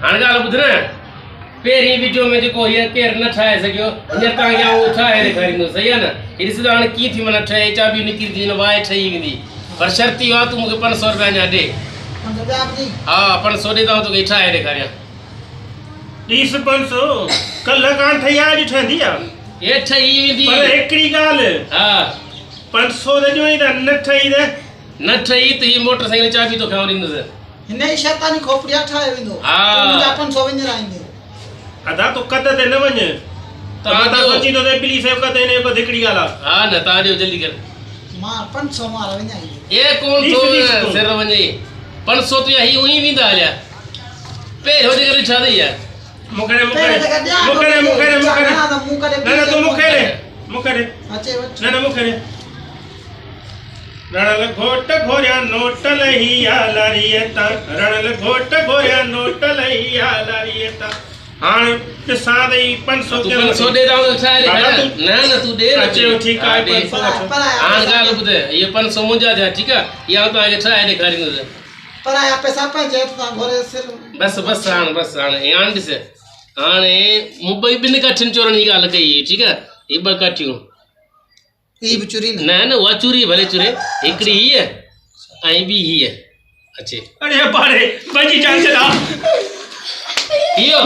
हाणे ॻाल्हि ॿुध न पहिरीं वीडियो में जेको हीअ केरु न ठाहे सघियो हींअर तव्हांखे आउं ठाहे ॾेखारींदो सही आहे न हीअ ॾिसंदो हाणे कीअं थी माना ठहे चाॿी निकिरंदी न वाए ठही वेंदी पर शर्त इहो आहे तूं मूंखे 500 रुपया अञा ॾे हा 500 ॾे त तोखे ठाहे ॾेखारियां 500 कल्ह कान ठही आहे अॼु ठहंदी आहे हे ठही वेंदी पर हिकिड़ी ॻाल्हि हा 500 जो ई न ठही न ठही त हीअ मोटरसाइकिल चाॿी तोखे आउं ॾींदुसि हिन जी शैतानी खोपड़िया ठाहे वेंदो हा मुंहिंजा 500 वञी रहंदे अदा तो कद ते न वञ तव्हां सोची तो ते प्लीज सेव कदे ने को हिकिड़ी ॻाल्हि आहे हा न तव्हां ॾियो जल्दी कर मां 500 मार वञा ये कोन थो सिर वञे 500 तो ही उही वेंदा हलिया पहिरियों जे करे छा थी यार मुकरे न तू मुकरे अचे वठ न मुकरे रणल घोट घोरिया नोट लहिया लारियता रणल घोट घोरिया नोट लहिया लारियता हां ॾिसां दई 500 तू 500 दे दाओ छा रे न तू दे अचे ठीक आहे 500 हां ॻाल्हि ॿुध ये 500 मुंहिंजा थिया ठीकु आहे या तव्हांखे ठाहे ॾेखारींदुसि पर आया पैसा पंहिंजे हथ सां घोरे सिर बस हाणे हाणे ॾिस हाणे मूं ॿिनि काठियुनि चोरनि जी ॻाल्हि कई ठीकु आहे ही 2 काठियूं ई बि चुरी न उहा चूरी भले चुरे हिकिड़ी हीअ ऐं ॿी हीअ अचे अरे पाड़े बची चांस दा इहो